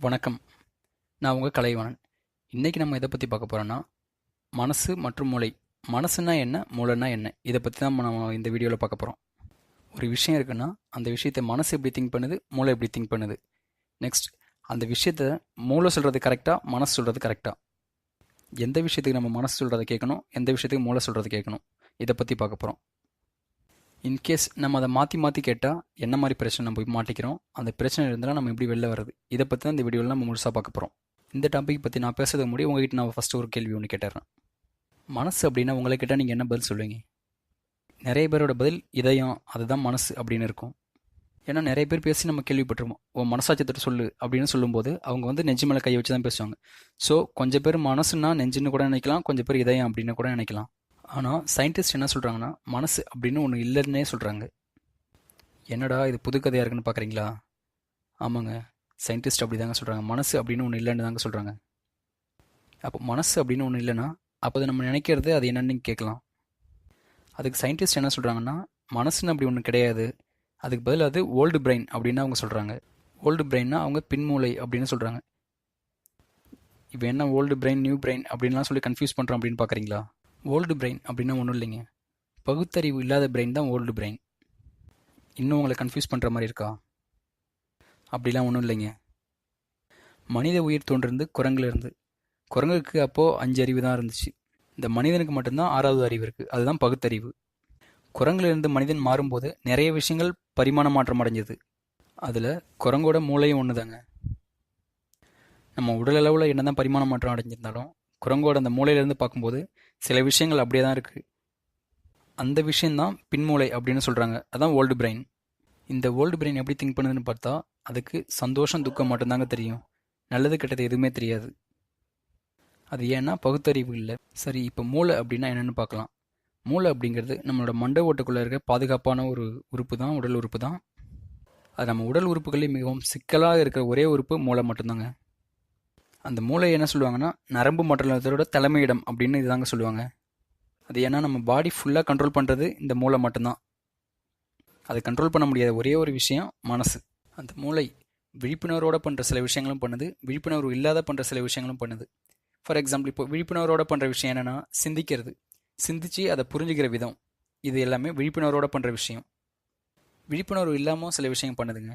வணக்கம். நான் உங்கள் கலைவாணன். இன்றைக்கி நம்ம எதை பற்றி பார்க்க போகிறோன்னா, மனசு மற்றும் மூளை. மனசுனா என்ன, மூளைனா என்ன, இதை பற்றி தான் நம்ம இந்த வீடியோவில் பார்க்க போகிறோம். ஒரு விஷயம் இருக்குன்னா, அந்த விஷயத்தை மனசு எப்படி திங்க் பண்ணுது, மூளை எப்படி திங்க் பண்ணுது. நெக்ஸ்ட், அந்த விஷயத்தை மூளை சொல்கிறது கரெக்டாக, மனசு சொல்கிறது கரெக்டாக. எந்த விஷயத்துக்கு நம்ம மனசு சொல்கிறத கேட்கணும், எந்த விஷயத்துக்கு மூளை சொல்கிறது கேட்கணும், இதை பற்றி பார்க்க போகிறோம். இன்கேஸ் நம்ம அதை மாற்றி மாற்றி கேட்டால் என்ன மாதிரி பிரச்சனை நம்ம போய் மாட்டிக்கிறோம், அந்த பிரச்சனை இருந்தால் நம்ம எப்படி வெளில வர்றது, இதை பற்றி தான் இந்த வீடியோவில் நம்ம முழுசாக பார்க்க போகிறோம். இந்த டாபிக் பற்றி நான் பேசுறதுக்கு முன்னாடி உங்ககிட்ட நான் ஃபஸ்ட்டு ஒரு கேள்வி ஒன்று கேட்டுறேன். மனசு அப்படின்னா உங்களை கேட்டால் நீங்கள் என்ன பதில் சொல்லுவீங்க? நிறைய பேரோட பதில் இதயம், அதுதான் மனசு அப்படின்னு இருக்கும். ஏன்னா நிறைய பேர் பேசி நம்ம கேள்விப்பட்டிருப்போம், உன் மனசாட்சியத்தை சொல்லு அப்படின்னு சொல்லும்போது அவங்க நெஞ்சு மேலே கையை வச்சு தான் பேசுவாங்க. ஸோ கொஞ்சம் பேர் மனசுன்னா நெஞ்சுன்னு கூட நினைக்கலாம், கொஞ்சம் பேர் இதயம் அப்படின்னு கூட நினைக்கலாம். ஆனால் சயின்டிஸ்ட் என்ன சொல்கிறாங்கன்னா, மனசு அப்படின்னு ஒன்று இல்லைன்னே சொல்கிறாங்க. என்னடா இது புது கதையாக இருக்குன்னு பார்க்குறீங்களா? ஆமாங்க, சயின்டிஸ்ட் அப்படி தாங்க சொல்கிறாங்க, மனசு அப்படின்னு ஒன்று இல்லைன்னு தாங்க சொல்கிறாங்க. அப்போ மனசு அப்படின்னு ஒன்று இல்லைன்னா அப்போ அதை நம்ம நினைக்கிறது அது என்னன்னு கேட்கலாம். அதுக்கு சயின்டிஸ்ட் என்ன சொல்கிறாங்கன்னா, மனசுன்னு அப்படி ஒன்று கிடையாது, அதுக்கு பதில் அது ஓல்டு பிரெயின் அப்படின்னு அவங்க சொல்கிறாங்க. ஓல்டு பிரெயின்னா அவங்க பின்மூளை அப்படின்னு சொல்கிறாங்க. இப்போ என்ன ஓல்டு பிரெயின் நியூ பிரெயின் அப்படின்லாம் சொல்லி கன்ஃபியூஸ் பண்ணுறோம் அப்படின்னு பார்க்குறீங்களா? ஓல்டு பிரெயின் அப்படின்னா ஒன்றும் இல்லைங்க, பகுத்தறிவு இல்லாத பிரெயின் தான் ஓல்டு பிரெயின். இன்னும் உங்களை கன்ஃபியூஸ் பண்ணுற மாதிரி இருக்கா? அப்படிலாம் ஒன்றும் இல்லைங்க. மனித உயிர் தோன்றிருந்து குரங்குலேருந்து. குரங்குக்கு அப்போது 5 அறிவு தான் இருந்துச்சு. இந்த மனிதனுக்கு மட்டும்தான் 6வது அறிவு இருக்குது, அதுதான் பகுத்தறிவு. குரங்குலேருந்து மனிதன் மாறும்போது நிறைய விஷயங்கள் பரிமாண மாற்றம் அடைஞ்சது. அதில் குரங்கோட மூளையும் ஒன்று தாங்க. நம்ம உடல் அளவில் என்ன தான் பரிமாண மாற்றம் அடைஞ்சிருந்தாலும் குரங்கோட அந்த மூளையிலேருந்து பார்க்கும்போது சில விஷயங்கள் அப்படியே தான் இருக்குது. அந்த விஷயந்தான் பின்மூளை அப்படின்னு சொல்கிறாங்க, அதான் ஓல்டு பிரெயின். இந்த ஓல்டு பிரெயின் எப்படி திங்க் பண்ணுதுன்னு பார்த்தா அதுக்கு சந்தோஷம் துக்கம் மட்டும்தாங்க தெரியும், நல்லது கெட்டது எதுவுமே தெரியாது. அது ஏன்னா பகுத்தறிவு இல்லை. சரி, இப்போ மூளை அப்படின்னா என்னென்னு பார்க்கலாம். மூளை அப்படிங்கிறது நம்மளோட மண்டை ஓட்டுக்குள்ளே இருக்க பாதுகாப்பான ஒரு உறுப்பு தான், உடல் உறுப்பு தான். அது நம்ம உடல் உறுப்புகளே மிகவும் சிக்கலாக இருக்கிற ஒரே உறுப்பு மூளை மட்டும்தாங்க. அந்த மூளை என்ன சொல்லுவாங்கன்னா, நரம்பு மண்டலத்தோட தலைமையிடம் அப்படின்னு இதுதாங்க சொல்லுவாங்க. அது ஏன்னா நம்ம பாடி ஃபுல்லாக கண்ட்ரோல் பண்ணுறது இந்த மூளை மட்டும்தான். அதை கண்ட்ரோல் பண்ண முடியாத ஒரே ஒரு விஷயம் மனசு. அந்த மூளை விழிப்புணர்வோடு பண்ணுற சில விஷயங்களும் பண்ணுது, விழிப்புணர்வு இல்லாத பண்ணுற சில விஷயங்களும் பண்ணுது. ஃபார் எக்ஸாம்பிள், இப்போ விழிப்புணர்வோடு பண்ணுற விஷயம் என்னென்னா சிந்திக்கிறது, சிந்திச்சு அதை புரிஞ்சுக்கிற விதம், இது எல்லாமே விழிப்புணர்வோடு பண்ணுற விஷயம். விழிப்புணர்வு இல்லாமல் சில விஷயம் பண்ணுதுங்க.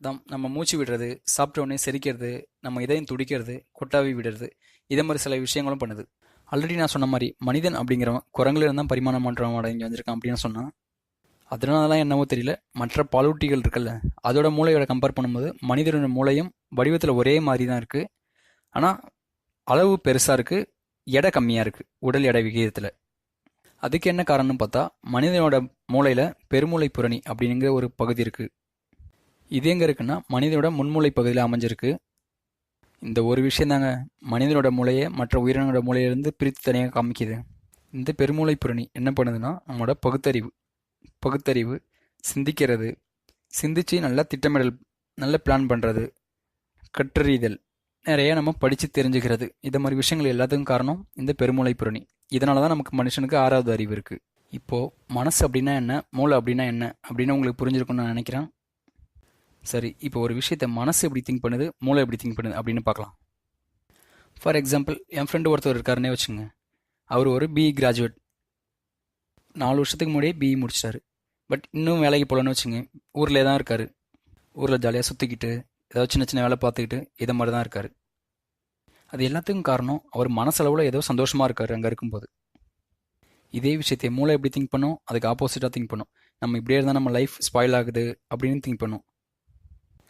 தான் நம்ம மூச்சு விடுறது, சாப்பிட்டோடனே செரிக்கிறது, நம்ம இதயம் துடிக்கிறது, கொட்டாவி விடுறது, இதே மாதிரி சில விஷயங்களும் பண்ணுது. ஆல்ரெடி நான் சொன்ன மாதிரி மனிதன் அப்படிங்கிறவன் குரங்குல இருந்தால் பரிமாண மாற்றம் அடைஞ்சு வந்திருக்கான் அப்படின்னு சொன்னால், அதனாலலாம் என்னவோ தெரியல, மற்ற பாலூட்டிகள் இருக்குல்ல, அதோட மூளையோட கம்பேர் பண்ணும்போது மனிதனோட மூளையும் வடிவத்தில் ஒரே மாதிரி தான் இருக்குது. ஆனால் அளவு பெருசாக இருக்குது, எடை கம்மியாக இருக்குது உடல் எடை விகிதத்தில். அதுக்கு என்ன காரணம்னு பார்த்தா, மனிதனோட மூளையில் பெருமூளை புரணி அப்படிங்கிற ஒரு பகுதி இருக்குது. இது எங்கே இருக்குன்னா மனிதனோட முன்மூளை பகுதியில் அமைஞ்சிருக்கு. இந்த ஒரு விஷயந்தாங்க மனிதனோட மூளையை மற்ற உயிரினங்களோட மூளையிலிருந்து பிரித்து தனியாக காமிக்குது. இந்த பெருமூளை புரணி என்ன பண்ணுதுன்னா நம்மளோட பகுத்தறிவு சிந்திக்கிறது, சிந்திச்சு நல்லா திட்டமிடல், நல்ல பிளான் பண்ணுறது, கற்றறிதல், நிறைய நம்ம படித்து தெரிஞ்சுக்கிறது, இதை மாதிரி விஷயங்கள் எல்லாத்துக்கும் காரணம் இந்த பெருமூளை புரணி. இதனால தான் நமக்கு மனுஷனுக்கு 6வது அறிவு இருக்குது. இப்போது மனசு அப்படின்னா என்ன, மூளை அப்படின்னா என்ன அப்படின்னு உங்களுக்கு புரிஞ்சிருக்குன்னு நான் நினைக்கிறேன். சரி, இப்போ ஒரு விஷயத்தை மனசு எப்படி திங்க் பண்ணுது, மூளை எப்படி திங்க் பண்ணுது அப்படின்னு பார்க்கலாம். ஃபார் எக்ஸாம்பிள், என் ஃப்ரெண்டு ஒருத்தர் இருக்காருன்னே வச்சுங்க. அவர் ஒரு பிஇ கிராஜுவேட், 4 வருஷத்துக்கு முன்னாடியே பிஇ முடிச்சிட்டாரு. பட் இன்னும் வேலைக்கு போகலன்னு வச்சுங்க, ஊரில் தான் இருக்கார். ஊரில் ஜாலியாக சுற்றிக்கிட்டு ஏதாவது சின்ன சின்ன வேலை பார்த்துக்கிட்டு இதை மாதிரி தான் இருக்கார். அது எல்லாத்துக்கும் காரணம் அவர் மனசளவில் ஏதோ சந்தோஷமாக இருக்கார் அங்கே இருக்கும்போது. இதே விஷயத்தை மூளை எப்படி திங்க் பண்ணும், அதுக்கு ஆப்போசிட்டாக திங்க் பண்ணும். நம்ம இப்படியே இருந்தால் நம்ம லைஃப் ஸ்பாயில் ஆகுது அப்படின்னு திங்க் பண்ணும்.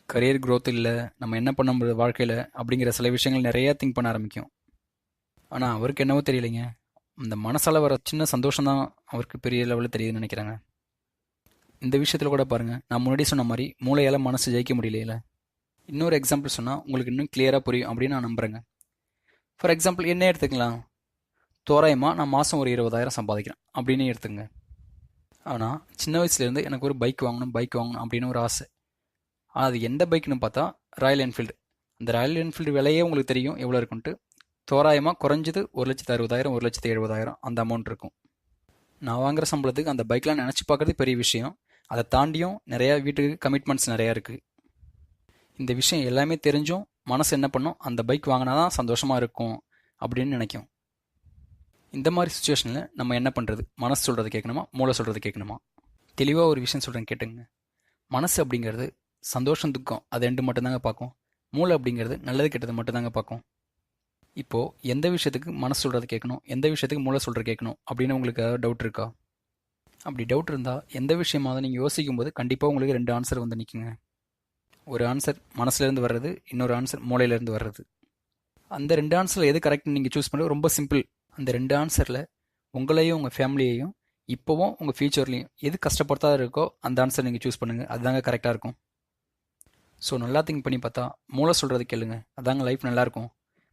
கரியர் க்ரோத் இல்லை, நம்ம என்ன பண்ண முடியாது வாழ்க்கையில் அப்படிங்கிற சில விஷயங்கள் நிறையா திங்க் பண்ண ஆரம்பிக்கும். ஆனால் அவருக்கு என்னவோ தெரியலைங்க, இந்த மனசால் வர சின்ன சந்தோஷம் தான் அவருக்கு பெரிய லெவலில் தெரியுதுன்னு நினைக்கிறாங்க. இந்த விஷயத்தில் கூட பாருங்கள், நான் முன்னாடி சொன்ன மாதிரி மூளையால் மனசு ஜெயிக்க முடியல. இன்னொரு எக்ஸாம்பிள் சொன்னால் உங்களுக்கு இன்னும் கிளியராக புரியும் அப்படின்னு நான் நம்புகிறேங்க. ஃபார் எக்ஸாம்பிள் என்ன எடுத்துக்கலாம், தோராயமாக நான் மாதம் ஒரு 20,000 சம்பாதிக்கிறேன் அப்படின்னு எடுத்துங்க. ஆனால் சின்ன வயசுலேருந்து எனக்கு ஒரு பைக் வாங்கணும் அப்படின்னு ஒரு ஆசை. அது எந்த பைக்குன்னு பார்த்தா ராயல் என்ஃபீல்டு. அந்த ராயல் என்ஃபீல்டு விலையே உங்களுக்கு தெரியும் எவ்வளோ இருக்குன்ட்டு. தோராயமாக குறைஞ்சது 1,60,000 1,70,000 அந்த அமௌண்ட் இருக்கும். நான் வாங்குகிற சம்பளத்துக்கு அந்த பைக்லாம் நினச்சி பார்க்குறது பெரிய விஷயம். அதை தாண்டியும் நிறையா வீட்டுக்கு கமிட்மெண்ட்ஸ் நிறையா இருக்குது. இந்த விஷயம் எல்லாமே தெரிஞ்சும் மனசு என்ன பண்ணும், அந்த பைக் வாங்கினா தான் சந்தோஷமாக இருக்கும் அப்படின்னு நினைக்கும். இந்த மாதிரி சுச்சுவேஷனில் நம்ம என்ன பண்ணுறது? மனசு சொல்கிறது கேட்கணுமா, மூளை சொல்கிறது கேட்கணுமா? தெளிவாக ஒரு விஷயம் சொல்கிறேன் கேட்டுங்க. மனசு அப்படிங்கிறது சந்தோஷம் துக்கம் அது ரெண்டு மட்டும்தாங்க பார்க்கும். மூளை அப்படிங்கிறது நல்லது கெட்டது மட்டும்தாங்க பார்க்கும். இப்போது எந்த விஷயத்துக்கு மனசு சொல்கிறது கேட்கணும், எந்த விஷயத்துக்கு மூளை சொல்கிறது கேட்கணும் அப்படின்னு உங்களுக்கு ஏதாவது டவுட் இருக்கா? அப்படி டவுட் இருந்தால் எந்த விஷயமாக நீங்கள் யோசிக்கும் போது கண்டிப்பாக உங்களுக்கு ரெண்டு ஆன்சர் வந்து நிற்குங்க. ஒரு ஆன்சர் மனசுலேருந்து வர்றது, இன்னொரு ஆன்சர் மூளையிலேருந்து வர்றது. அந்த ரெண்டு ஆன்சரில் எது கரெக்ட்னு நீங்கள் சூஸ் பண்ணுறது ரொம்ப சிம்பிள். அந்த ரெண்டு ஆன்சரில் உங்களையும் உங்கள் ஃபேமிலியையும் இப்போவும் உங்கள் ஃப்யூச்சர்லேயும் எது கஷ்டப்படுத்தாத இருக்கோ அந்த ஆன்சர் நீங்கள் சூஸ் பண்ணுங்கள். அதுதாங்க கரெக்டாக இருக்கும். ஸோ நல்லா திங்க் பண்ணி பார்த்தா மூளை சொல்கிறது கேளுங்க, அதாங்க லைஃப் நல்லாயிருக்கும்.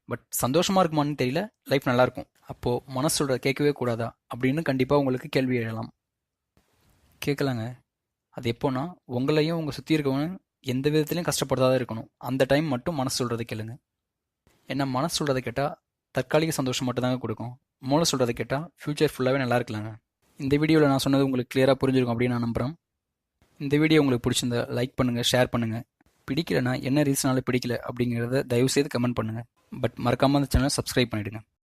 பட் சந்தோஷமாக இருக்குமான்னு தெரியல, லைஃப் நல்லாயிருக்கும். அப்போது மனசு சொல்கிறத கேட்கவே கூடாதா அப்படின்னு கண்டிப்பாக உங்களுக்கு கேள்வி எழலாம். கேட்கலாங்க. அது எப்போன்னா, உங்களையும் உங்கள் சுற்றி இருக்கவங்க எந்த விதத்துலையும் கஷ்டப்படுத்தாத இருக்கணும். அந்த டைம் மட்டும் மனசு சொல்கிறத கேளுங்க. ஏன்னா மனசு சொல்கிறத கேட்டால் தற்காலிக சந்தோஷம் மட்டும் தாங்க கொடுக்கும். மூளை சொல்கிறத கேட்டால் ஃப்யூச்சர் ஃபுல்லாகவே நல்லா இருக்கலாங்க. இந்த வீடியோவில் நான் சொன்னது உங்களுக்கு கிளியராக புரிஞ்சிருக்கும் அப்படின்னு நான் நம்புகிறேன். இந்த வீடியோ உங்களுக்கு பிடிச்சிருந்தா லைக் பண்ணுங்கள், ஷேர் பண்ணுங்கள். பிடிக்கலைன்னா என்ன ரீசனால பிடிக்கல அப்படிங்கிறத தயவுசெய்து கமெண்ட் பண்ணுங்கள். பட் மறக்காமல் அந்த சேனலை சப்ஸ்கிரைப் பண்ணிவிடுங்க.